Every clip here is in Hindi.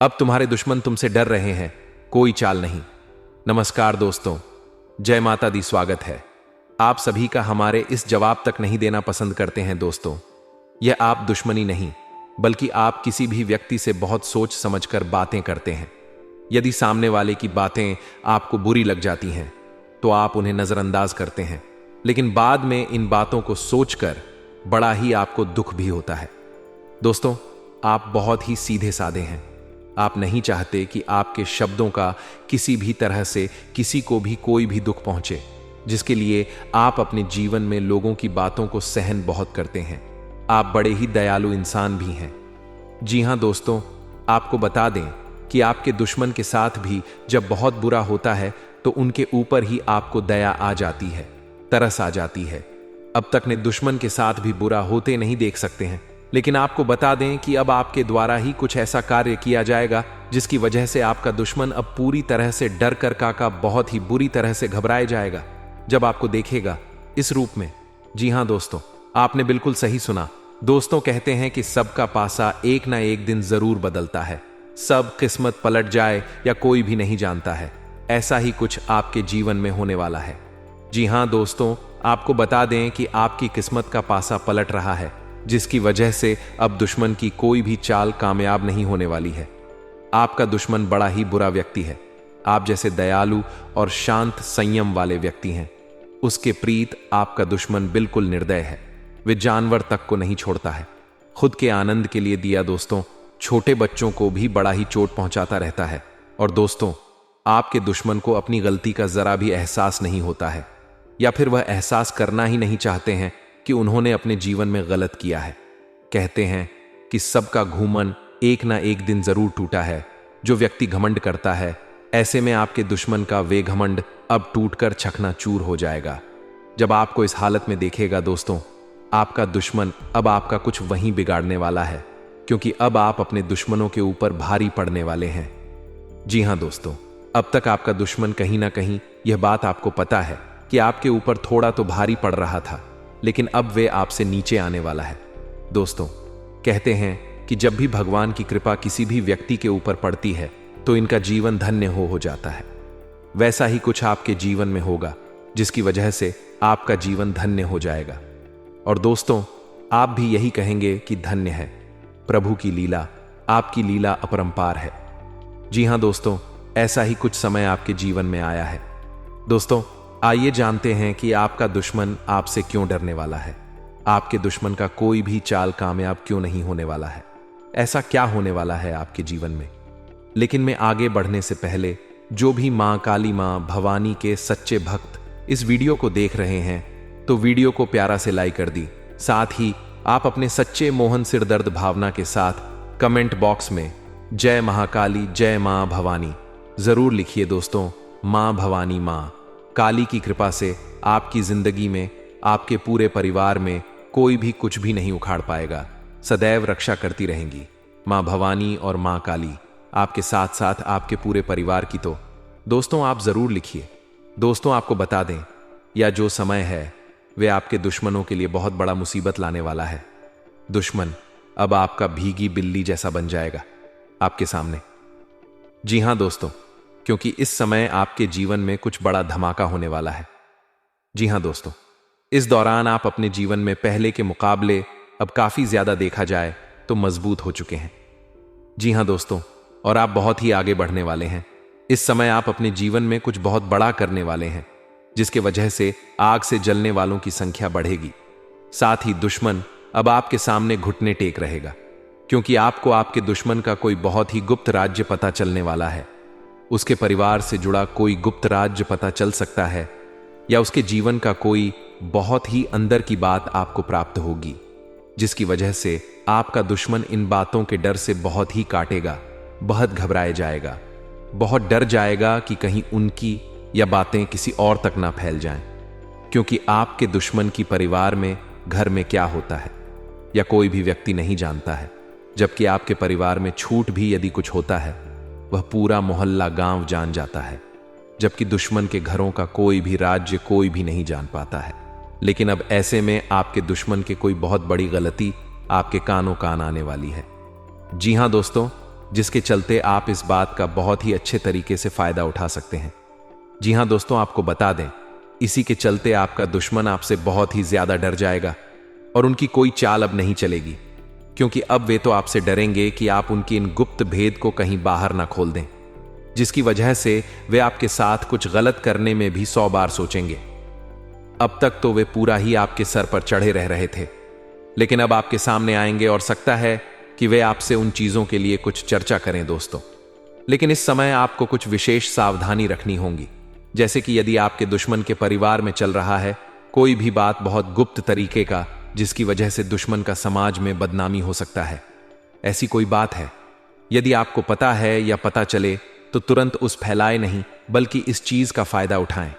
अब तुम्हारे दुश्मन तुमसे डर रहे हैं, कोई चाल नहीं। नमस्कार दोस्तों, जय माता दी। स्वागत है आप सभी का हमारे इस जवाब तक नहीं देना पसंद करते हैं दोस्तों। यह आप दुश्मनी नहीं, बल्कि आप किसी भी व्यक्ति से बहुत सोच समझकर बातें करते हैं। यदि सामने वाले की बातें आपको बुरी लग जाती हैं तो आप उन्हें नजरअंदाज करते हैं, लेकिन बाद में इन बातों को सोचकर बड़ा ही आपको दुख भी होता है। दोस्तों, आप बहुत ही सीधे साधे हैं। आप नहीं चाहते कि आपके शब्दों का किसी भी तरह से किसी को भी कोई भी दुख पहुंचे, जिसके लिए आप अपने जीवन में लोगों की बातों को सहन बहुत करते हैं। आप बड़े ही दयालु इंसान भी हैं। जी हां दोस्तों, आपको बता दें कि आपके दुश्मन के साथ भी जब बहुत बुरा होता है तो उनके ऊपर ही आपको दया आ जाती है, तरस आ जाती है। अब तक ने दुश्मन के साथ भी बुरा होते नहीं देख सकते हैं, लेकिन आपको बता दें कि अब आपके द्वारा ही कुछ ऐसा कार्य किया जाएगा जिसकी वजह से आपका दुश्मन अब पूरी तरह से डर कर काका बहुत ही बुरी तरह से घबराया जाएगा जब आपको देखेगा इस रूप में। जी हां दोस्तों, आपने बिल्कुल सही सुना। दोस्तों, कहते हैं कि सबका पासा एक ना एक दिन जरूर बदलता है। सब किस्मत पलट जाए या कोई भी नहीं जानता है, ऐसा ही कुछ आपके जीवन में होने वाला है। जी हां दोस्तों, आपको बता दें कि आपकी किस्मत का पासा पलट रहा है, जिसकी वजह से अब दुश्मन की कोई भी चाल कामयाब नहीं होने वाली है। आपका दुश्मन बड़ा ही बुरा व्यक्ति है। आप जैसे दयालु और शांत संयम वाले व्यक्ति हैं, उसके प्रीत आपका दुश्मन बिल्कुल निर्दय है। वे जानवर तक को नहीं छोड़ता है। खुद के आनंद के लिए दिया दोस्तों, छोटे बच्चों को भी बड़ा ही चोट पहुंचाता रहता है। और दोस्तों, आपके दुश्मन को अपनी गलती का जरा भी एहसास नहीं होता है, या फिर वह एहसास करना ही नहीं चाहते हैं कि उन्होंने अपने जीवन में गलत किया है। कहते हैं कि सबका घूमन एक ना एक दिन जरूर टूटा है। जो व्यक्ति घमंड करता है, ऐसे में आपके दुश्मन का वे घमंड अब टूटकर चकनाचूर हो जाएगा। जब आपको इस हालत में देखेगा दोस्तों, आपका दुश्मन अब आपका कुछ वहीं बिगाड़ने वाला है, क्योंकि अब आप अपने दुश्मनों के ऊपर भारी पड़ने वाले हैं। जी हां दोस्तों, अब तक आपका दुश्मन कहीं ना कहीं यह बात आपको पता है कि आपके ऊपर थोड़ा तो भारी पड़ रहा था, लेकिन अब वे आपसे नीचे आने वाला है। दोस्तों, कहते हैं कि जब भी भगवान की कृपा किसी भी व्यक्ति के ऊपर पड़ती है तो इनका जीवन धन्य हो जाता है। वैसा ही कुछ आपके जीवन में होगा, जिसकी वजह से आपका जीवन धन्य हो जाएगा। और दोस्तों, आप भी यही कहेंगे कि धन्य है प्रभु की लीला, आपकी लीला अपरंपार है। जी हां दोस्तों, ऐसा ही कुछ समय आपके जीवन में आया है। दोस्तों, आइए जानते हैं कि आपका दुश्मन आपसे क्यों डरने वाला है। आपके दुश्मन का कोई भी चाल कामयाब क्यों नहीं होने वाला है। ऐसा क्या होने वाला है आपके जीवन में। लेकिन मैं आगे बढ़ने से पहले, जो भी मां काली, मां भवानी के सच्चे भक्त इस वीडियो को देख रहे हैं, तो वीडियो को प्यारा से लाइक कर दी। साथ ही आप अपने सच्चे मोहन सिरदर्द भावना के साथ कमेंट बॉक्स में जय महाकाली, जय मां भवानी जरूर लिखिए दोस्तों। मां भवानी, मां काली की कृपा से आपकी जिंदगी में, आपके पूरे परिवार में कोई भी कुछ भी नहीं उखाड़ पाएगा। सदैव रक्षा करती रहेंगी मां भवानी और मां काली आपके साथ साथ आपके पूरे परिवार की। तो दोस्तों, आप जरूर लिखिए। दोस्तों, आपको बता दें, या जो समय है वे आपके दुश्मनों के लिए बहुत बड़ा मुसीबत लाने वाला है। दुश्मन अब आपका भीगी बिल्ली जैसा बन जाएगा आपके सामने। जी हां दोस्तों, क्योंकि इस समय आपके जीवन में कुछ बड़ा धमाका होने वाला है। जी हां दोस्तों, इस दौरान आप अपने जीवन में पहले के मुकाबले अब काफी ज्यादा देखा जाए तो मजबूत हो चुके हैं। जी हां दोस्तों, और आप बहुत ही आगे बढ़ने वाले हैं। इस समय आप अपने जीवन में कुछ बहुत बड़ा करने वाले हैं, जिसके वजह से आग से जलने वालों की संख्या बढ़ेगी। साथ ही दुश्मन अब आपके सामने घुटने टेक रहेगा, क्योंकि आपको आपके दुश्मन का कोई बहुत ही गुप्त राज्य पता चलने वाला है। उसके परिवार से जुड़ा कोई गुप्त राज्य पता चल सकता है, या उसके जीवन का कोई बहुत ही अंदर की बात आपको प्राप्त होगी, जिसकी वजह से आपका दुश्मन इन बातों के डर से बहुत ही काटेगा, बहुत घबराया जाएगा, बहुत डर जाएगा कि कहीं उनकी या बातें किसी और तक ना फैल जाएं। क्योंकि आपके दुश्मन की परिवार में, घर में क्या होता है या कोई भी व्यक्ति नहीं जानता है, जबकि आपके परिवार में छूट भी यदि कुछ होता है वह पूरा मोहल्ला, गांव जान जाता है, जबकि दुश्मन के घरों का कोई भी राज्य कोई भी नहीं जान पाता है। लेकिन अब ऐसे में आपके दुश्मन की कोई बहुत बड़ी गलती आपके कानों कान आने वाली है। जी हां दोस्तों, जिसके चलते आप इस बात का बहुत ही अच्छे तरीके से फायदा उठा सकते हैं। जी हां दोस्तों, आपको बता दें, इसी के चलते आपका दुश्मन आपसे बहुत ही ज्यादा डर जाएगा और उनकी कोई चाल अब नहीं चलेगी, क्योंकि अब वे तो आपसे डरेंगे कि आप उनकी इन गुप्त भेद को कहीं बाहर ना खोल दें, जिसकी वजह से वे आपके साथ कुछ गलत करने में भी 100 बार सोचेंगे। अब तक तो वे पूरा ही आपके सर पर चढ़े रह रहे थे, लेकिन अब आपके सामने आएंगे और सकता है कि वे आपसे उन चीजों के लिए कुछ चर्चा करें दोस्तों। लेकिन इस समय आपको कुछ विशेष सावधानी रखनी होगी, जैसे कि यदि आपके दुश्मन के परिवार में चल रहा है कोई भी बात बहुत गुप्त तरीके का, जिसकी वजह से दुश्मन का समाज में बदनामी हो सकता है, ऐसी कोई बात है, यदि आपको पता है या पता चले तो तुरंत उस फैलाए नहीं, बल्कि इस चीज का फायदा उठाएं।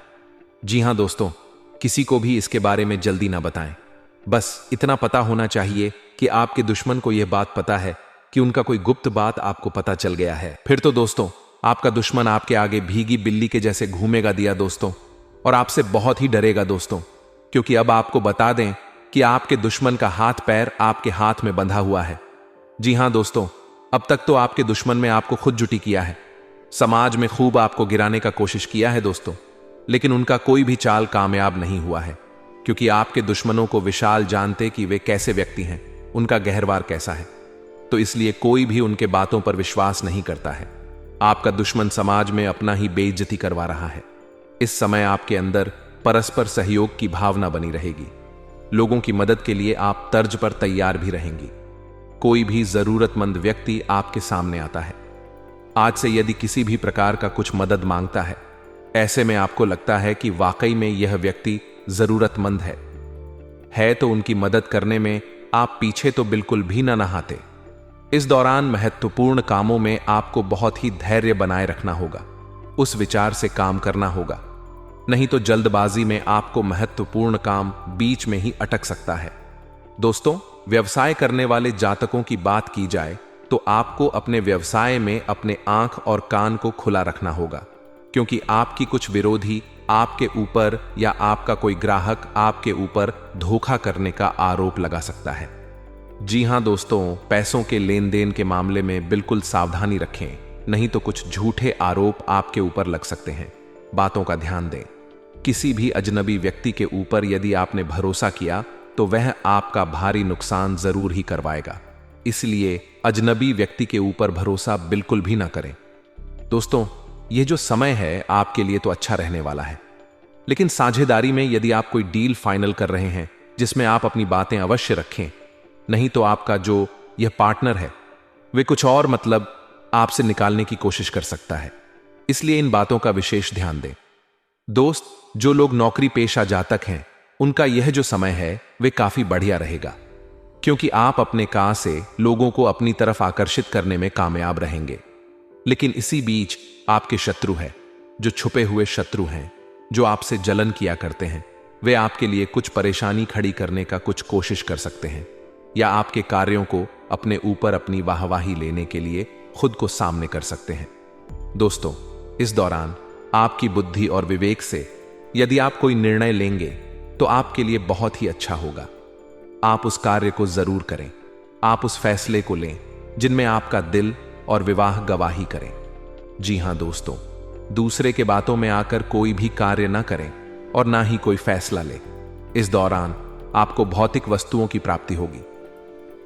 जी हां दोस्तों, किसी को भी इसके बारे में जल्दी ना बताएं। बस इतना पता होना चाहिए कि आपके दुश्मन को यह बात पता है कि उनका कोई गुप्त बात आपको पता चल गया है। फिर तो दोस्तों आपका दुश्मन आपके आगे भीगी बिल्ली के जैसे घूमेगा दिया दोस्तों, और आपसे बहुत ही डरेगा दोस्तों, क्योंकि अब आपको बता दें कि आपके दुश्मन का हाथ पैर आपके हाथ में बंधा हुआ है। जी हां दोस्तों, अब तक तो आपके दुश्मन में आपको खुद जुटी किया है, समाज में खूब आपको गिराने का कोशिश किया है दोस्तों, लेकिन उनका कोई भी चाल कामयाब नहीं हुआ है, क्योंकि आपके दुश्मनों को विशाल जानते कि वे कैसे व्यक्ति हैं, उनका गहरवार कैसा है, तो इसलिए कोई भी उनके बातों पर विश्वास नहीं करता है। आपका दुश्मन समाज में अपना ही बेइज्जती करवा रहा है। इस समय आपके अंदर परस्पर सहयोग की भावना बनी रहेगी। लोगों की मदद के लिए आप तर्ज पर तैयार भी रहेंगी। कोई भी जरूरतमंद व्यक्ति आपके सामने आता है, आज से यदि किसी भी प्रकार का कुछ मदद मांगता है, ऐसे में आपको लगता है कि वाकई में यह व्यक्ति जरूरतमंद है तो उनकी मदद करने में आप पीछे तो बिल्कुल भी न नहाते। इस दौरान महत्वपूर्ण कामों में आपको बहुत ही धैर्य बनाए रखना होगा, उस विचार से काम करना होगा, नहीं तो जल्दबाजी में आपको महत्वपूर्ण काम बीच में ही अटक सकता है। दोस्तों, व्यवसाय करने वाले जातकों की बात की जाए तो आपको अपने व्यवसाय में अपने आंख और कान को खुला रखना होगा, क्योंकि आपकी कुछ विरोधी आपके ऊपर या आपका कोई ग्राहक आपके ऊपर धोखा करने का आरोप लगा सकता है। जी हां दोस्तों, पैसों के लेन देन के मामले में बिल्कुल सावधानी रखें, नहीं तो कुछ झूठे आरोप आपके ऊपर लग सकते हैं। बातों का ध्यान दें। किसी भी अजनबी व्यक्ति के ऊपर यदि आपने भरोसा किया तो वह आपका भारी नुकसान जरूर ही करवाएगा, इसलिए अजनबी व्यक्ति के ऊपर भरोसा बिल्कुल भी ना करें। दोस्तों, यह जो समय है आपके लिए तो अच्छा रहने वाला है, लेकिन साझेदारी में यदि आप कोई डील फाइनल कर रहे हैं जिसमें आप अपनी बातें अवश्य रखें, नहीं तो आपका जो यह पार्टनर है वे कुछ और मतलब आपसे निकालने की कोशिश कर सकता है, इसलिए इन बातों का विशेष ध्यान दें। दोस्त, जो लोग नौकरी पेशा जातक हैं उनका यह जो समय है वे काफी बढ़िया रहेगा, क्योंकि आप अपने काम से लोगों को अपनी तरफ आकर्षित करने में कामयाब रहेंगे। लेकिन इसी बीच आपके शत्रु है, जो छुपे हुए शत्रु हैं, जो आपसे जलन किया करते हैं, वे आपके लिए कुछ परेशानी खड़ी करने का कुछ कोशिश कर सकते हैं, या आपके कार्यों को अपने ऊपर अपनी वाहवाही लेने के लिए खुद को सामने कर सकते हैं। दोस्तों, इस दौरान आपकी बुद्धि और विवेक से यदि आप कोई निर्णय लेंगे तो आपके लिए बहुत ही अच्छा होगा। आप उस कार्य को जरूर करें, आप उस फैसले को लें जिनमें आपका दिल और विवाह गवाही करें। जी हां दोस्तों, दूसरे के बातों में आकर कोई भी कार्य ना करें और ना ही कोई फैसला लें। इस दौरान आपको भौतिक वस्तुओं की प्राप्ति होगी।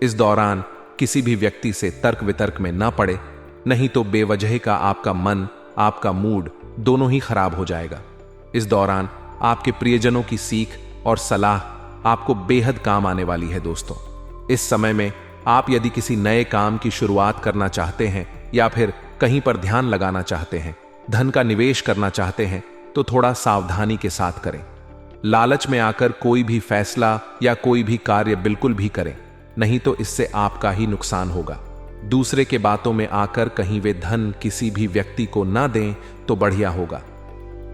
इस दौरान किसी भी व्यक्ति से तर्क वितर्क में ना पड़े, नहीं तो बेवजह का आपका मन, आपका मूड दोनों ही खराब हो जाएगा। इस दौरान आपके प्रियजनों की सीख और सलाह आपको बेहद काम आने वाली है। दोस्तों, इस समय में आप यदि किसी नए काम की शुरुआत करना चाहते हैं या फिर कहीं पर ध्यान लगाना चाहते हैं, धन का निवेश करना चाहते हैं, तो थोड़ा सावधानी के साथ करें। लालच में आकर कोई भी फैसला या कोई भी कार्य बिल्कुल भी करें, नहीं तो इससे आपका ही नुकसान होगा। दूसरे के बातों में आकर कहीं वे धन किसी भी व्यक्ति को ना दें तो बढ़िया होगा।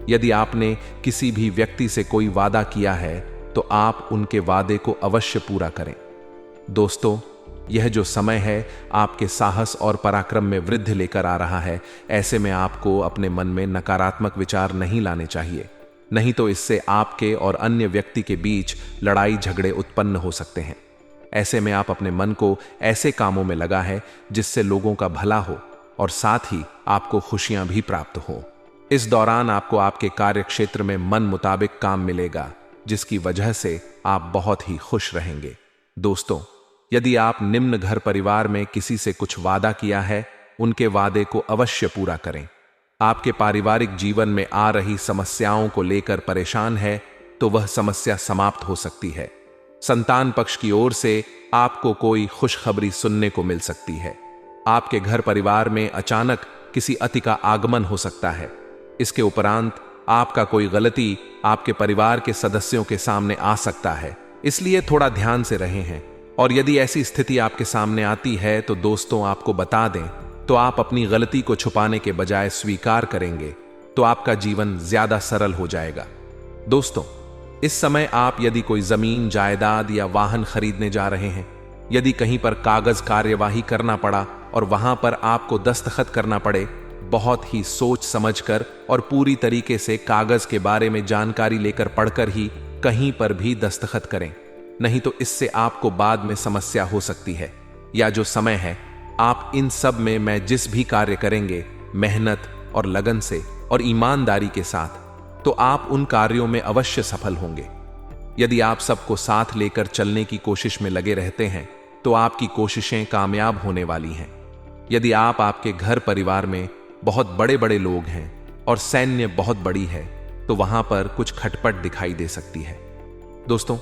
यदि आपने किसी भी व्यक्ति से कोई वादा किया है तो आप उनके वादे को अवश्य पूरा करें। दोस्तों, यह जो समय है आपके साहस और पराक्रम में वृद्धि लेकर आ रहा है। ऐसे में आपको अपने मन में नकारात्मक विचार नहीं लाने चाहिए, नहीं तो इससे आपके और अन्य व्यक्ति के बीच लड़ाई झगड़े उत्पन्न हो सकते हैं। ऐसे में आप अपने मन को ऐसे कामों में लगा है जिससे लोगों का भला हो और साथ ही आपको खुशियां भी प्राप्त हो। इस दौरान आपको आपके कार्य क्षेत्र में मन मुताबिक काम मिलेगा, जिसकी वजह से आप बहुत ही खुश रहेंगे। दोस्तों, यदि आप निम्न घर परिवार में किसी से कुछ वादा किया है, उनके वादे को अवश्य पूरा करें। आपके पारिवारिक जीवन में आ रही समस्याओं को लेकर परेशान है तो वह समस्या समाप्त हो सकती है। संतान पक्ष की ओर से आपको कोई खुशखबरी सुनने को मिल सकती है। आपके घर परिवार में अचानक किसी अति का आगमन हो सकता है। इसके उपरांत आपका कोई गलती आपके परिवार के सदस्यों के सामने आ सकता है, इसलिए थोड़ा ध्यान से रहें हैं। और यदि ऐसी स्थिति आपके सामने आती है तो दोस्तों आपको बता दें, तो आप अपनी गलती को छुपाने के बजाय स्वीकार करेंगे तो आपका जीवन ज्यादा सरल हो जाएगा। दोस्तों, इस समय आप यदि कोई जमीन, जायदाद या वाहन खरीदने जा रहे हैं, यदि कहीं पर कागज कार्यवाही करना पड़ा और वहां पर आपको दस्तखत करना पड़े, बहुत ही सोच समझकर और पूरी तरीके से कागज के बारे में जानकारी लेकर पढ़कर ही कहीं पर भी दस्तखत करें, नहीं तो इससे आपको बाद में समस्या हो सकती है। या जो समय है, आप इन सब में मैं जिस भी कार्य करेंगे मेहनत और लगन से और ईमानदारी के साथ, तो आप उन कार्यों में अवश्य सफल होंगे। यदि आप सबको साथ लेकर चलने की कोशिश में लगे रहते हैं तो आपकी कोशिशें कामयाब होने वाली हैं। यदि आपके घर परिवार में बहुत बड़े बड़े लोग हैं और सैन्य बहुत बड़ी है तो वहां पर कुछ खटपट दिखाई दे सकती है। दोस्तों,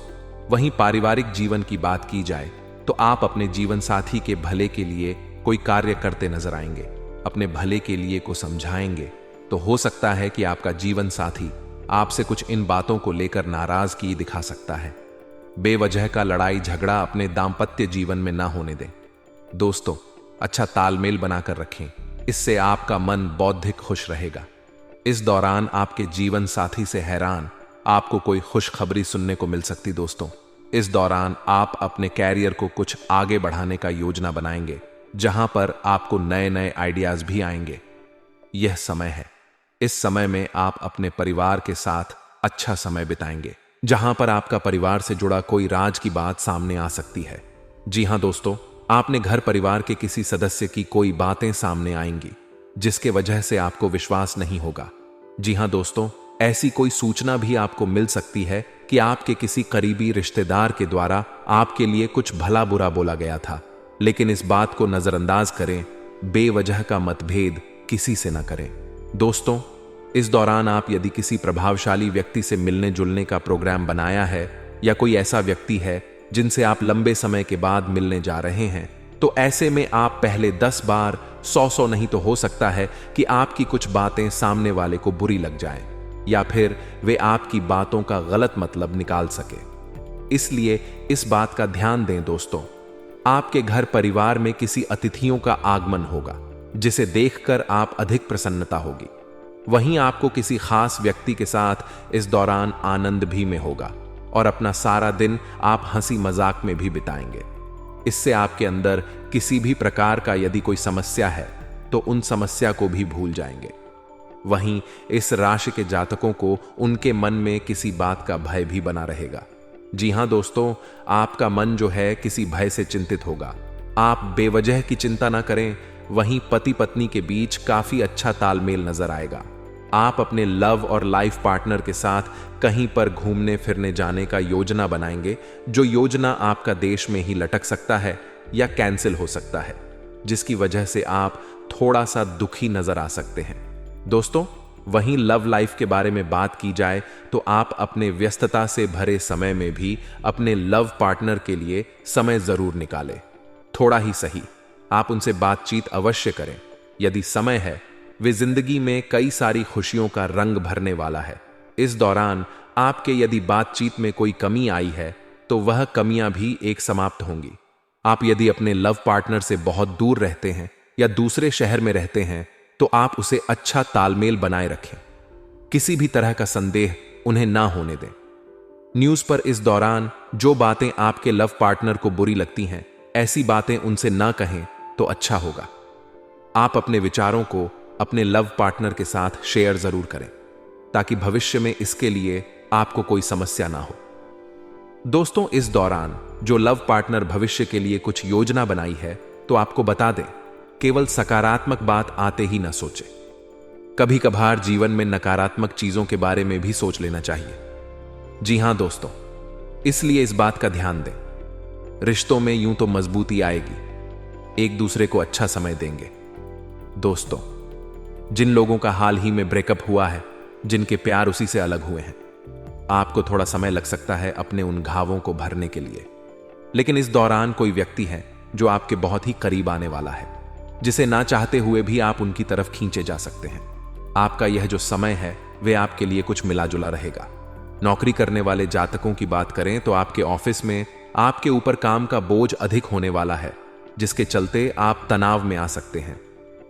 वहीं पारिवारिक जीवन की बात की जाए तो आप अपने जीवन साथी के भले के लिए कोई कार्य करते नजर आएंगे, अपने भले के लिए को समझाएंगे। तो हो सकता है कि आपका जीवन साथी आपसे कुछ इन बातों को लेकर नाराजगी दिखा सकता है। बेवजह का लड़ाई झगड़ा अपने दाम्पत्य जीवन में ना होने दें। दोस्तों, अच्छा तालमेल बनाकर रखें, इससे आपका मन बौद्धिक खुश रहेगा। इस दौरान आपके जीवन साथी से हैरान आपको कोई खुशखबरी सुनने को मिल सकती। दोस्तों, इस दौरान आप अपने कैरियर को कुछ आगे बढ़ाने का योजना बनाएंगे, जहां पर आपको नए नए आइडियाज भी आएंगे। यह समय है, इस समय में आप अपने परिवार के साथ अच्छा समय बिताएंगे, जहां पर आपका परिवार से जुड़ा कोई राज की बात सामने आ सकती है। जी हां दोस्तों, आपने घर परिवार के किसी सदस्य की कोई बातें सामने आएंगी जिसके वजह से आपको विश्वास नहीं होगा। जी हां दोस्तों, ऐसी कोई सूचना भी आपको मिल सकती है कि आपके किसी करीबी रिश्तेदार के द्वारा आपके लिए कुछ भला बुरा बोला गया था, लेकिन इस बात को नजरअंदाज करें, बेवजह का मतभेद किसी से न करें। दोस्तों, इस दौरान आप यदि किसी प्रभावशाली व्यक्ति से मिलने जुलने का प्रोग्राम बनाया है या कोई ऐसा व्यक्ति है जिनसे आप लंबे समय के बाद मिलने जा रहे हैं, तो ऐसे में आप पहले 10 बार 100 नहीं तो हो सकता है कि आपकी कुछ बातें सामने वाले को बुरी लग जाएं या फिर वे आपकी बातों का गलत मतलब निकाल सके। इसलिए इस बात का ध्यान दें दोस्तों, आपके घर परिवार में किसी अतिथियों का आगमन होगा जिसे देखकर आप अधिक प्रसन्नता होगी। वहीं आपको किसी खास व्यक्ति के साथ इस दौरान आनंद भी में होगा और अपना सारा दिन आप हंसी मजाक में भी बिताएंगे। इससे आपके अंदर किसी भी प्रकार का यदि कोई समस्या है तो उन समस्या को भी भूल जाएंगे। वहीं इस राशि के जातकों को उनके मन में किसी बात का भय भी बना रहेगा। जी हां दोस्तों, आपका मन जो है किसी भय से चिंतित होगा। आप बेवजह की चिंता ना करें। वहीं पति पत्नी के बीच काफी अच्छा तालमेल नजर आएगा। आप अपने लव और लाइफ पार्टनर के साथ कहीं पर घूमने फिरने जाने का योजना बनाएंगे, जो योजना आपका देश में ही लटक सकता है या कैंसिल हो सकता है, जिसकी वजह से आप थोड़ा सा दुखी नजर आ सकते हैं। दोस्तों, वहीं लव लाइफ के बारे में बात की जाए तो आप अपने व्यस्तता से भरे समय में भी अपने लव पार्टनर के लिए समय जरूर निकालें। थोड़ा ही सही, आप उनसे बातचीत अवश्य करें। यदि समय है, वे जिंदगी में कई सारी खुशियों का रंग भरने वाला है। इस दौरान आपके यदि बातचीत में कोई कमी आई है तो वह कमियां भी एक समाप्त होंगी। आप यदि अपने लव पार्टनर से बहुत दूर रहते हैं या दूसरे शहर में रहते हैं तो आप उसे अच्छा तालमेल बनाए रखें। किसी भी तरह का संदेह उन्हें ना होने दें। न्यूज पर इस दौरान जो बातें आपके लव पार्टनर को बुरी लगती हैं, ऐसी बातें उनसे ना कहें तो अच्छा होगा। आप अपने विचारों को अपने लव पार्टनर के साथ शेयर जरूर करें ताकि भविष्य में इसके लिए आपको कोई समस्या ना हो। दोस्तों, इस दौरान जो लव पार्टनर भविष्य के लिए कुछ योजना बनाई है तो आपको बता दें, केवल सकारात्मक बात आते ही ना सोचे। कभी कभार जीवन में नकारात्मक चीजों के बारे में भी सोच लेना चाहिए। जी हां दोस्तों, इसलिए इस बात का ध्यान दें। रिश्तों में यूं तो मजबूती आएगी, एक दूसरे को अच्छा समय देंगे। दोस्तों, जिन लोगों का हाल ही में ब्रेकअप हुआ है, जिनके प्यार उसी से अलग हुए हैं, आपको थोड़ा समय लग सकता है अपने उन घावों को भरने के लिए। लेकिन इस दौरान कोई व्यक्ति है जो आपके बहुत ही करीब आने वाला है, जिसे ना चाहते हुए भी आप उनकी तरफ खींचे जा सकते हैं। आपका यह जो समय है वे आपके लिए कुछ मिला जुला रहेगा। नौकरी करने वाले जातकों की बात करें तो आपके ऑफिस में आपके ऊपर काम का बोझ अधिक होने वाला है, जिसके चलते आप तनाव में आ सकते हैं।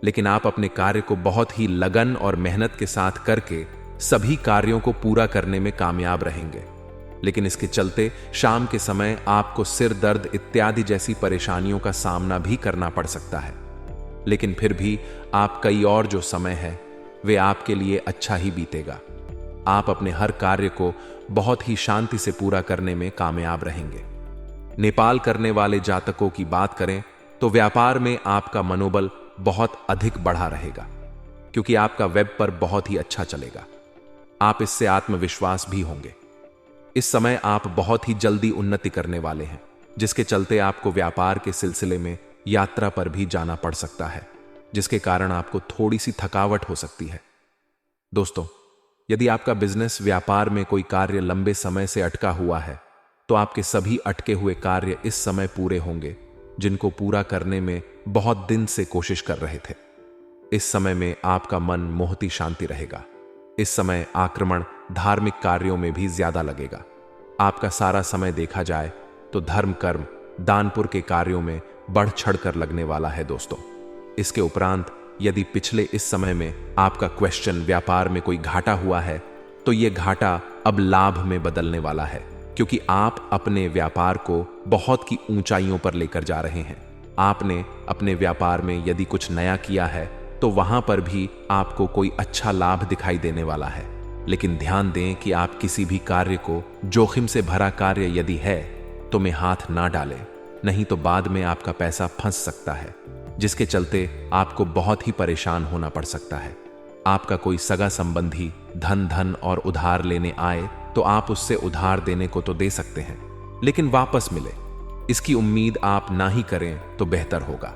लेकिन आप अपने कार्य को बहुत ही लगन और मेहनत के साथ करके सभी कार्यों को पूरा करने में कामयाब रहेंगे। लेकिन इसके चलते शाम के समय आपको सिर दर्द इत्यादि जैसी परेशानियों का सामना भी करना पड़ सकता है। लेकिन फिर भी आप कई और जो समय है वे आपके लिए अच्छा ही बीतेगा। आप अपने हर कार्य को बहुत ही शांति से पूरा करने में कामयाब रहेंगे। नेपाल करने वाले जातकों की बात करें तो व्यापार में आपका मनोबल बहुत अधिक बढ़ा रहेगा, क्योंकि आपका वेब पर बहुत ही अच्छा चलेगा। आप इससे आत्मविश्वास भी होंगे। इस समय आप बहुत ही जल्दी उन्नति करने वाले हैं, जिसके चलते आपको व्यापार के सिलसिले में यात्रा पर भी जाना पड़ सकता है, जिसके कारण आपको थोड़ी सी थकावट हो सकती है। दोस्तों, यदि आपका बिजनेस व्यापार में कोई कार्य लंबे समय से अटका हुआ है तो आपके सभी अटके हुए कार्य इस समय पूरे होंगे, जिनको पूरा करने में बहुत दिन से कोशिश कर रहे थे। इस समय में आपका मन मोहती शांति रहेगा। इस समय आक्रमण धार्मिक कार्यों में भी ज्यादा लगेगा। आपका सारा समय देखा जाए तो धर्म, कर्म, दानपुर के कार्यों में बढ़ चढ़ कर लगने वाला है दोस्तों। इसके उपरांत यदि पिछले इस समय में आपका क्वेश्चन व्यापार में कोई घाटा हुआ है तो यह घाटा अब लाभ में बदलने वाला है, क्योंकि आप अपने व्यापार को बहुत की ऊंचाइयों पर लेकर जा रहे हैं। आपने अपने व्यापार में यदि कुछ नया किया है तो वहां पर भी आपको कोई अच्छा लाभ दिखाई देने वाला है। लेकिन ध्यान दें कि आप किसी भी कार्य को, जोखिम से भरा कार्य यदि है तो में हाथ ना डालें, नहीं तो बाद में आपका पैसा फंस सकता है, जिसके चलते आपको बहुत ही परेशान होना पड़ सकता है। आपका कोई सगा संबंधी धन और उधार लेने आए तो आप उससे उधार देने को तो दे सकते हैं, लेकिन वापस मिले, इसकी उम्मीद आप ना ही करें तो बेहतर होगा।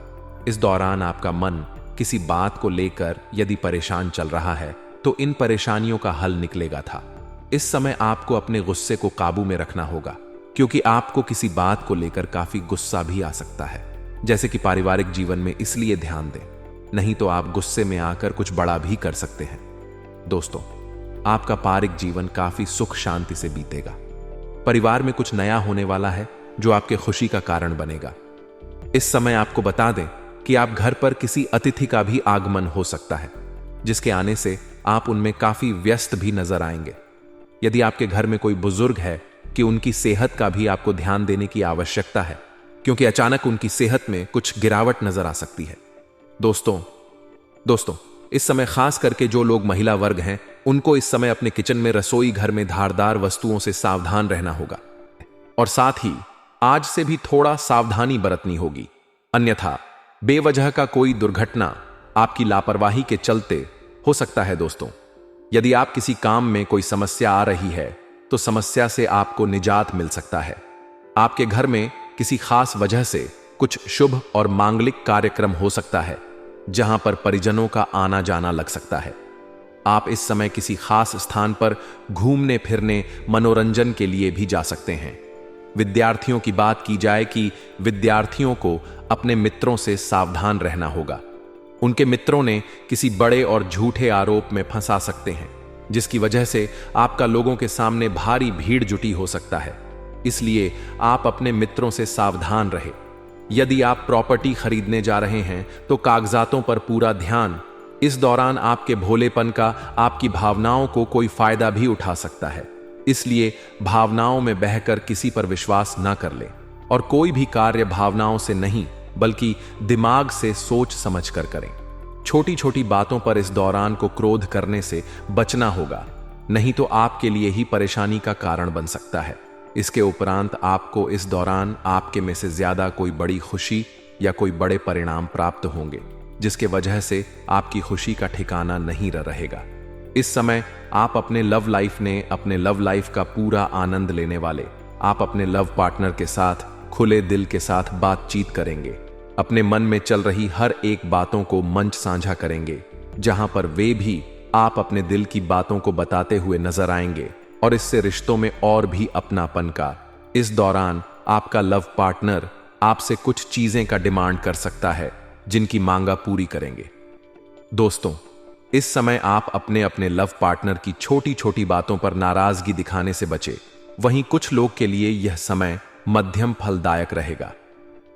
इस दौरान आपका मन किसी बात को लेकर यदि परेशान चल रहा है तो इन परेशानियों का हल निकलेगा था। इस समय आपको अपने गुस्से को काबू में रखना होगा, क्योंकि आपको किसी बात को लेकर काफी गुस्सा भी आ सकता है, जैसे कि पारिवारिक जीवन में। इसलिए ध्यान दें, नहीं तो आप गुस्से में आकर कुछ बड़ा भी कर सकते हैं। दोस्तों, आपका पारिक जीवन काफी सुख शांति से बीतेगा। परिवार में कुछ नया होने वाला है जो आपके खुशी का कारण बनेगा। इस समय आपको बता दें कि आप घर पर किसी अतिथि का भी आगमन हो सकता है, जिसके आने से आप उनमें काफी व्यस्त भी नजर आएंगे। यदि आपके घर में कोई बुजुर्ग है कि उनकी सेहत का भी आपको ध्यान देने की आवश्यकता है, क्योंकि अचानक उनकी सेहत में कुछ गिरावट नजर आ सकती है। दोस्तों, इस समय खास करके जो लोग महिला वर्ग हैं, उनको इस समय अपने किचन में, रसोई घर में धारदार वस्तुओं से सावधान रहना होगा, और साथ ही आज से भी थोड़ा सावधानी बरतनी होगी, अन्यथा बेवजह का कोई दुर्घटना आपकी लापरवाही के चलते हो सकता है। दोस्तों, यदि आप किसी काम में कोई समस्या आ रही है तो समस्या से आपको निजात मिल सकता है। आपके घर में किसी खास वजह से कुछ शुभ और मांगलिक कार्यक्रम हो सकता है, जहां पर परिजनों का आना जाना लग सकता है। आप इस समय किसी खास स्थान पर घूमने फिरने, मनोरंजन के लिए भी जा सकते हैं। विद्यार्थियों की बात की जाए कि विद्यार्थियों को अपने मित्रों से सावधान रहना होगा। उनके मित्रों ने किसी बड़े और झूठे आरोप में फंसा सकते हैं, जिसकी वजह से आपका लोगों के सामने भारी भीड़ जुटी हो सकता है। इसलिए आप अपने मित्रों से सावधान रहें। यदि आप प्रॉपर्टी खरीदने जा रहे हैं तो कागजातों पर पूरा ध्यान। इस दौरान आपके भोलेपन का आपकी भावनाओं को कोई फायदा भी उठा सकता है, इसलिए भावनाओं में बहकर किसी पर विश्वास न कर ले, और कोई भी कार्य भावनाओं से नहीं बल्कि दिमाग से सोच समझ कर करें। छोटी छोटी बातों पर इस दौरान को क्रोध करने से बचना होगा, नहीं तो आपके लिए ही परेशानी का कारण बन सकता है। इसके उपरांत आपको इस दौरान आपके में से ज्यादा कोई बड़ी खुशी या कोई बड़े परिणाम प्राप्त होंगे, जिसके वजह से आपकी खुशी का ठिकाना नहीं रहेगा। इस समय आप अपने लव लाइफ का पूरा आनंद लेने वाले, आप अपने लव पार्टनर के साथ खुले दिल के साथ बातचीत करेंगे, अपने मन में चल रही हर एक बातों को मंच साझा करेंगे, जहां पर वे भी आप अपने दिल की बातों को बताते हुए नजर आएंगे, और इससे रिश्तों में और भी अपनापन का। इस दौरान आपका लव पार्टनर आपसे कुछ चीजें का डिमांड कर सकता है, जिनकी मांगा पूरी करेंगे। दोस्तों, इस समय आप अपने अपने लव पार्टनर की छोटी छोटी बातों पर नाराजगी दिखाने से बचे। वहीं कुछ लोग के लिए यह समय मध्यम फलदायक रहेगा।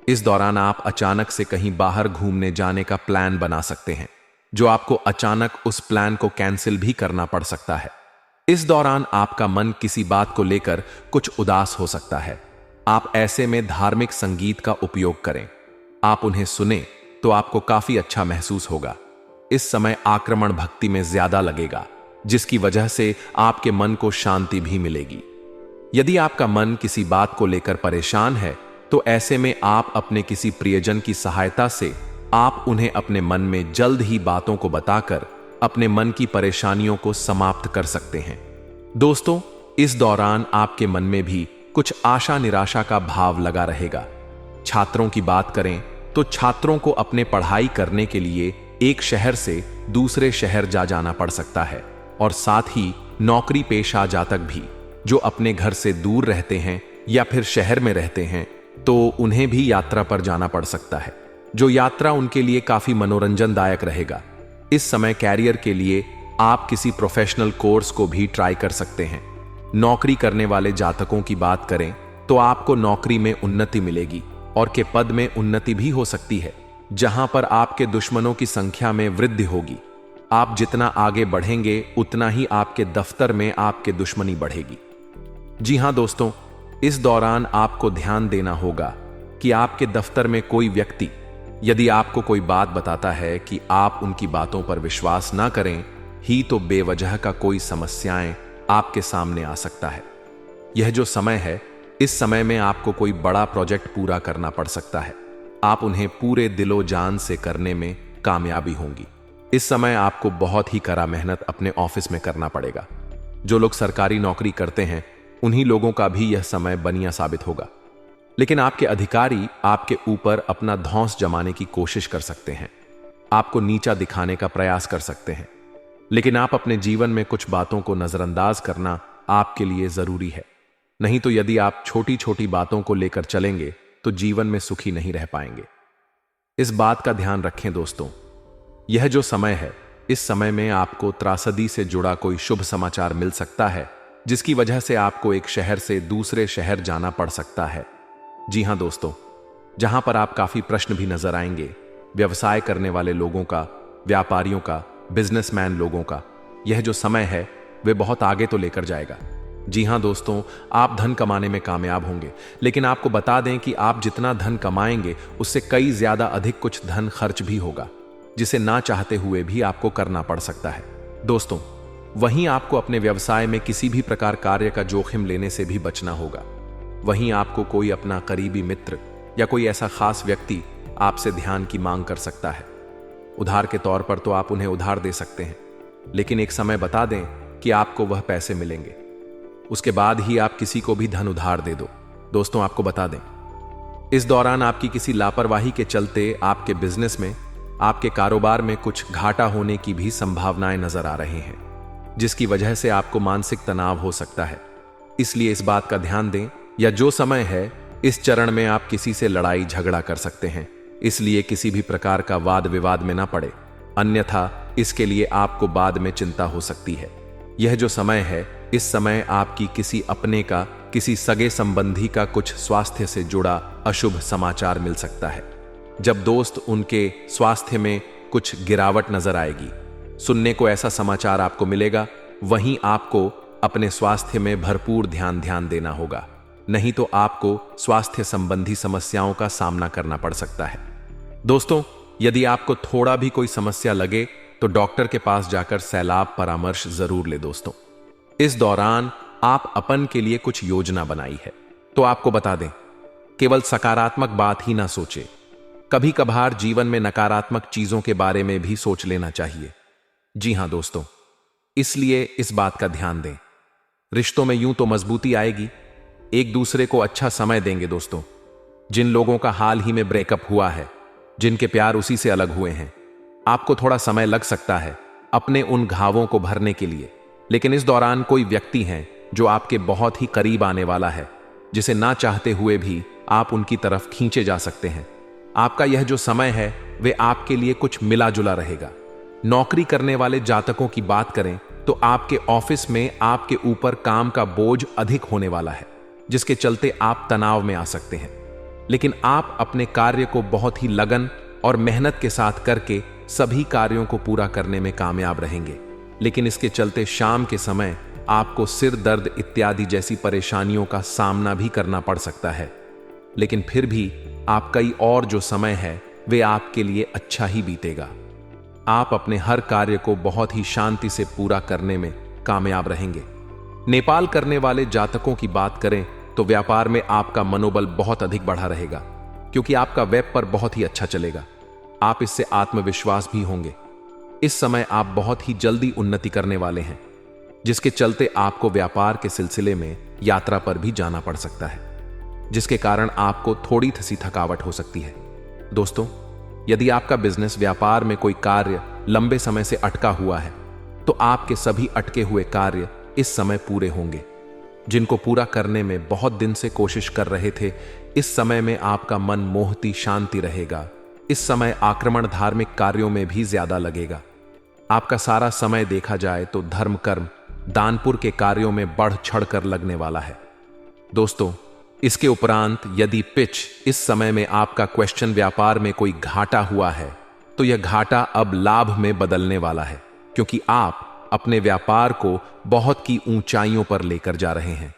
इस दौरान आप अचानक से कहीं बाहर घूमने जाने का प्लान बना सकते हैं, जो आपको अचानक उस प्लान को कैंसिल भी करना पड़ सकता है। इस दौरान आपका मन किसी बात को लेकर कुछ उदास हो सकता है। आप ऐसे में धार्मिक संगीत का उपयोग करें। आप उन्हें सुने तो आपको काफी अच्छा महसूस होगा। इस समय आक्रमण भक्ति में ज्यादा लगेगा, जिसकी वजह से आपके मन को शांति भी मिलेगी। यदि आपका मन किसी बात को लेकर परेशान है, तो ऐसे में आप अपने किसी प्रियजन की सहायता से आप उन्हें अपने मन में जल्द ही बातों को बताकर अपने मन की परेशानियों को समाप्त कर सकते हैं। दोस्तों, इस दौरान आपके मन में भी कुछ आशा निराशा का भाव लगा रहेगा। छात्रों की बात करें तो छात्रों को अपने पढ़ाई करने के लिए एक शहर से दूसरे शहर जाना पड़ सकता है, और साथ ही नौकरी पेशा जातक भी जो अपने घर से दूर रहते हैं या फिर शहर में रहते हैं, तो उन्हें भी यात्रा पर जाना पड़ सकता है, जो यात्रा उनके लिए काफी मनोरंजनदायक रहेगा। इस समय कैरियर के लिए आप किसी प्रोफेशनल कोर्स को भी ट्राई कर सकते हैं। नौकरी करने वाले जातकों की बात करें तो आपको नौकरी में उन्नति मिलेगी और के पद में उन्नति भी हो सकती है, जहां पर आपके दुश्मनों की संख्या में वृद्धि होगी। आप जितना आगे बढ़ेंगे उतना ही आपके दफ्तर में आपके दुश्मनी बढ़ेगी। जी हां दोस्तों, इस दौरान आपको ध्यान देना होगा कि आपके दफ्तर में कोई व्यक्ति यदि आपको कोई बात बताता है कि आप उनकी बातों पर विश्वास ना करें ही, तो बेवजह का कोई समस्याएं आपके सामने आ सकता है। यह जो समय है, इस समय में आपको कोई बड़ा प्रोजेक्ट पूरा करना पड़ सकता है। आप उन्हें पूरे दिलो जान से करने में कामयाबी होंगी। इस समय आपको बहुत ही कड़ा मेहनत अपने ऑफिस में करना पड़ेगा। जो लोग सरकारी नौकरी करते हैं, उन्हीं लोगों का भी यह समय बनिया साबित होगा। लेकिन आपके अधिकारी आपके ऊपर अपना धौंस जमाने की कोशिश कर सकते हैं, आपको नीचा दिखाने का प्रयास कर सकते हैं। लेकिन आप अपने जीवन में कुछ बातों को नजरअंदाज करना आपके लिए जरूरी है। नहीं तो यदि आप छोटी छोटी बातों को लेकर चलेंगे तो जीवन में सुखी नहीं रह पाएंगे। इस बात का ध्यान रखें दोस्तों। यह जो समय है, इस समय में आपको त्रासदी से जुड़ा कोई शुभ समाचार मिल सकता है, जिसकी वजह से आपको एक शहर से दूसरे शहर जाना पड़ सकता है। जी हां दोस्तों, जहां पर आप काफी प्रश्न भी नजर आएंगे। व्यवसाय करने वाले लोगों का, व्यापारियों का, बिजनेसमैन लोगों का यह जो समय है वे बहुत आगे तो लेकर जाएगा। जी हां दोस्तों, आप धन कमाने में कामयाब होंगे, लेकिन आपको बता दें कि आप जितना धन कमाएंगे उससे कई ज्यादा अधिक कुछ धन खर्च भी होगा, जिसे ना चाहते हुए भी आपको करना पड़ सकता है। दोस्तों, वहीं आपको अपने व्यवसाय में किसी भी प्रकार कार्य का जोखिम लेने से भी बचना होगा। वहीं आपको कोई अपना करीबी मित्र या कोई ऐसा खास व्यक्ति आपसे ध्यान की मांग कर सकता है। उधार के तौर पर तो आप उन्हें उधार दे सकते हैं, लेकिन एक समय बता दें कि आपको वह पैसे मिलेंगे। उसके बाद ही आप किसी को भी धन उधार दे दो। दोस्तों, आपको बता दें, इस दौरान आपकी किसी लापरवाही के चलते आपके बिजनेस में, आपके कारोबार में कुछ घाटा होने की भी संभावनाएं नजर आ रही हैं, जिसकी वजह से आपको मानसिक तनाव हो सकता है। इसलिए इस बात का ध्यान दें, या जो समय है इस चरण में आप किसी से लड़ाई झगड़ा कर सकते हैं, इसलिए किसी भी प्रकार का वाद विवाद में ना पड़े, अन्यथा इसके लिए आपको बाद में चिंता हो सकती है। यह जो समय है, इस समय आपकी किसी अपने का, किसी सगे संबंधी का कुछ स्वास्थ्य से जुड़ा अशुभ समाचार मिल सकता है। जब दोस्त उनके स्वास्थ्य में कुछ गिरावट नजर आएगी, सुनने को ऐसा समाचार आपको मिलेगा, वहीं आपको अपने स्वास्थ्य में भरपूर ध्यान देना होगा, नहीं तो आपको स्वास्थ्य संबंधी समस्याओं का सामना करना पड़ सकता है। दोस्तों, यदि आपको थोड़ा भी कोई समस्या लगे तो डॉक्टर के पास जाकर सैलाब परामर्श जरूर ले। दोस्तों, इस दौरान आप अपन के लिए कुछ योजना बनाई है। तो आपको बता दें, केवल सकारात्मक बात ही ना सोचे, कभी कभार जीवन में नकारात्मक चीजों के बारे में भी सोच लेना चाहिए। जी हां दोस्तों, इसलिए इस बात का ध्यान दें। रिश्तों में यूं तो मजबूती आएगी, एक दूसरे को अच्छा समय देंगे दोस्तों। जिन लोगों का हाल ही में ब्रेकअप हुआ है, जिनके प्यार उसी से अलग हुए हैं, आपको थोड़ा समय लग सकता है अपने उन घावों को भरने के लिए, लेकिन इस दौरान कोई व्यक्ति है जो आपके बहुत ही करीब आने वाला है, जिसे ना चाहते हुए भी आप उनकी तरफ खींचे जा सकते हैं। आपका यह जो समय है वे आपके लिए कुछ मिला जुला रहेगा। नौकरी करने वाले जातकों की बात करें तो आपके ऑफिस में आपके ऊपर काम का बोझ अधिक होने वाला है, जिसके चलते आप तनाव में आ सकते हैं। लेकिन आप अपने कार्य को बहुत ही लगन और मेहनत के साथ करके सभी कार्यों को पूरा करने में कामयाब रहेंगे। लेकिन इसके चलते शाम के समय आपको सिर दर्द इत्यादि जैसी परेशानियों का सामना भी करना पड़ सकता है। लेकिन फिर भी आपका ही और जो समय है वे आपके लिए अच्छा ही बीतेगा। आप अपने हर कार्य को बहुत ही शांति से पूरा करने में कामयाब रहेंगे। नेपाल करने वाले जातकों की बात करें तो व्यापार में आपका मनोबल बहुत अधिक बढ़ा रहेगा, क्योंकि आपका वेब पर बहुत ही अच्छा चलेगा। आप इससे आत्मविश्वास भी होंगे। इस समय आप बहुत ही जल्दी उन्नति करने वाले हैं, जिसके चलते आपको व्यापार के सिलसिले में यात्रा पर भी जाना पड़ सकता है, जिसके कारण आपको थोड़ी सी थकावट हो सकती है। दोस्तों, यदि आपका बिजनेस व्यापार में कोई कार्य लंबे समय से अटका हुआ है तो आपके सभी अटके हुए कार्य इस समय पूरे होंगे। जिनको पूरा करने में बहुत दिन से कोशिश कर रहे थे, इस समय में आपका मन मोहती शांति रहेगा। इस समय आक्रमण धार्मिक कार्यों में भी ज्यादा लगेगा। आपका सारा समय देखा जाए तो धर्म कर्म दानपुर के कार्यों में बढ़ चढ़ कर लगने वाला है। दोस्तों, इसके उपरांत यदि पिच इस समय में आपका क्वेश्चन व्यापार में कोई घाटा हुआ है तो यह घाटा अब लाभ में बदलने वाला है, क्योंकि आप अपने व्यापार को बहुत की ऊंचाइयों पर लेकर जा रहे हैं।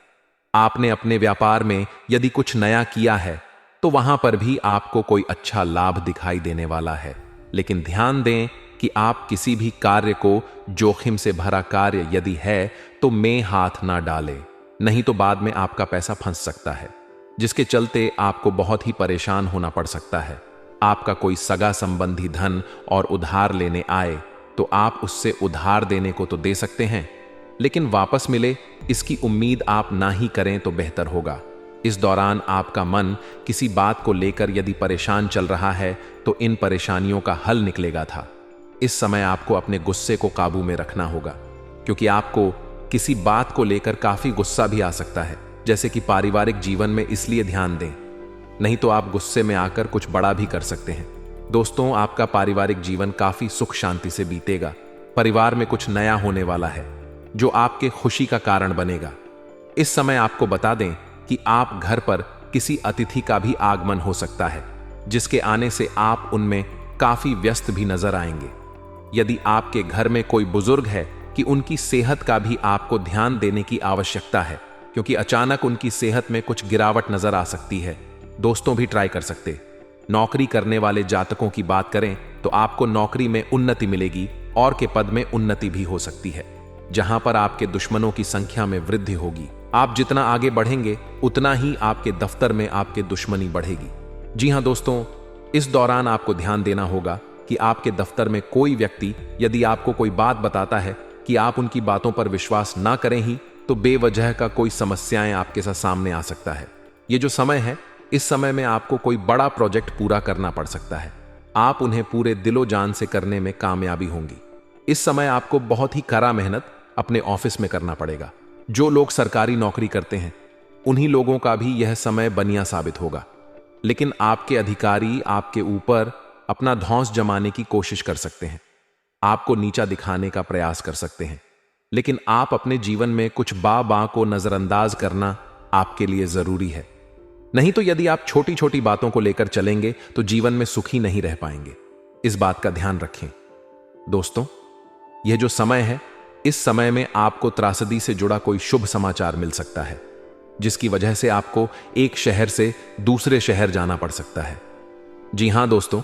आपने अपने व्यापार में यदि कुछ नया किया है तो वहां पर भी आपको कोई अच्छा लाभ दिखाई देने वाला है। लेकिन ध्यान दें कि आप किसी भी कार्य को, जोखिम से भरा कार्य यदि है तो में हाथ ना डालें, नहीं तो बाद में आपका पैसा फंस सकता है, जिसके चलते आपको बहुत ही परेशान होना पड़ सकता है। आपका कोई सगा संबंधी धन और उधार लेने आए तो आप उससे उधार देने को तो दे सकते हैं, लेकिन वापस मिले इसकी उम्मीद आप ना ही करें तो बेहतर होगा। इस दौरान आपका मन किसी बात को लेकर यदि परेशान चल रहा है तो इन परेशानियों का हल निकलेगा था। इस समय आपको अपने गुस्से को काबू में रखना होगा, क्योंकि आपको किसी बात को लेकर काफी गुस्सा भी आ सकता है, जैसे कि पारिवारिक जीवन में। इसलिए ध्यान दें, नहीं तो आप गुस्से में आकर कुछ बड़ा भी कर सकते हैं। दोस्तों, आपका पारिवारिक जीवन काफी सुख शांति से बीतेगा। परिवार में कुछ नया होने वाला है जो आपके खुशी का कारण बनेगा। इस समय आपको बता दें कि आप घर पर किसी अतिथि का भी आगमन हो सकता है, जिसके आने से आप उनमें काफी व्यस्त भी नजर आएंगे। यदि आपके घर में कोई बुजुर्ग है कि उनकी सेहत का भी आपको ध्यान देने की आवश्यकता है, क्योंकि अचानक उनकी सेहत में कुछ गिरावट नजर आ सकती है। दोस्तों भी ट्राई कर सकते। नौकरी करने वाले जातकों की बात करें तो आपको नौकरी में उन्नति मिलेगी और के पद में उन्नति भी हो सकती है, जहां पर आपके दुश्मनों की संख्या में वृद्धि होगी। आप जितना आगे बढ़ेंगे उतना ही आपके दफ्तर में आपके दुश्मनी बढ़ेगी। जी हां दोस्तों, इस दौरान आपको ध्यान देना होगा कि आपके दफ्तर में कोई व्यक्ति यदि आपको कोई बात बताता है कि आप उनकी बातों पर विश्वास ना करें ही तो बेवजह का कोई समस्याएं आपके साथ सामने आ सकता है। ये जो समय है, इस समय में आपको कोई बड़ा प्रोजेक्ट पूरा करना पड़ सकता है। आप उन्हें पूरे दिलो जान से करने में कामयाबी होंगी। इस समय आपको बहुत ही कड़ा मेहनत अपने ऑफिस में करना पड़ेगा। जो लोग सरकारी नौकरी करते हैं उन्हीं लोगों का भी यह समय बनिया साबित होगा, लेकिन आपके अधिकारी आपके ऊपर अपना धौंस जमाने की कोशिश कर सकते हैं, आपको नीचा दिखाने का प्रयास कर सकते हैं। लेकिन आप अपने जीवन में कुछ बा को नजरअंदाज करना आपके लिए जरूरी है। नहीं तो यदि आप छोटी छोटी बातों को लेकर चलेंगे तो जीवन में सुखी नहीं रह पाएंगे। इस बात का ध्यान रखें। दोस्तों, यह जो समय है, इस समय में आपको त्रासदी से जुड़ा कोई शुभ समाचार मिल सकता है, जिसकी वजह से आपको एक शहर से दूसरे शहर जाना पड़ सकता है। जी हां दोस्तों,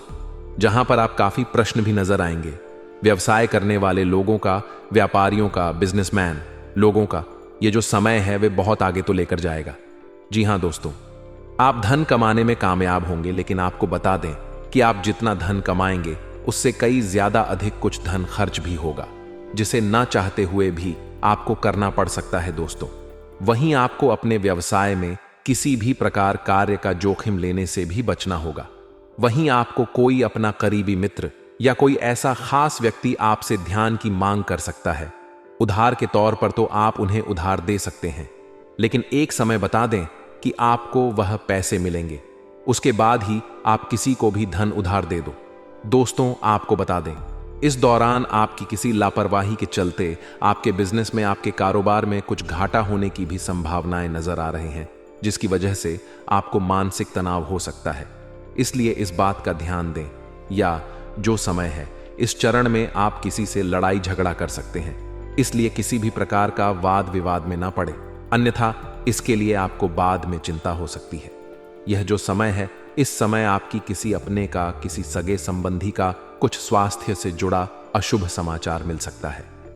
जहां पर आप काफी प्रश्न भी नजर आएंगे। व्यवसाय करने वाले लोगों का, व्यापारियों का, बिजनेसमैन लोगों का, ये जो समय है वे बहुत आगे तो लेकर जाएगा। जी हाँ दोस्तों, आप धन कमाने में कामयाब होंगे, लेकिन आपको बता दें कि आप जितना धन कमाएंगे उससे कई ज्यादा अधिक कुछ धन खर्च भी होगा, जिसे ना चाहते हुए भी आपको करना पड़ सकता है दोस्तों। वहीं आपको अपने व्यवसाय में किसी भी प्रकार कार्य का जोखिम लेने से भी बचना होगा। वहीं आपको कोई अपना करीबी मित्र या कोई ऐसा खास व्यक्ति आपसे ध्यान की मांग कर सकता है। उधार के तौर पर तो आप उन्हें उधार दे सकते हैं, लेकिन एक समय बता दें कि आपको वह पैसे मिलेंगे, उसके बाद ही आप किसी को भी धन उधार दे दो। दोस्तों, आपको बता दें, इस दौरान आपकी किसी लापरवाही के चलते आपके बिजनेस में, आपके कारोबार में कुछ घाटा होने की भी संभावनाएं नजर आ रही हैं, जिसकी वजह से आपको मानसिक तनाव हो सकता है। इसलिए इस बात का ध्यान दें, या जो समय है इस चरण में आप किसी से लड़ाई झगड़ा कर सकते हैं, इसलिए किसी भी प्रकार का वाद विवाद में ना पड़े, अन्यथा इसके लिए आपको बाद में चिंता हो सकती है। यह जो समय है, इस समय आपकी किसी अपने का, किसी सगे संबंधी का कुछ स्वास्थ्य से जुड़ा अशुभ समाचार मिल सकता है।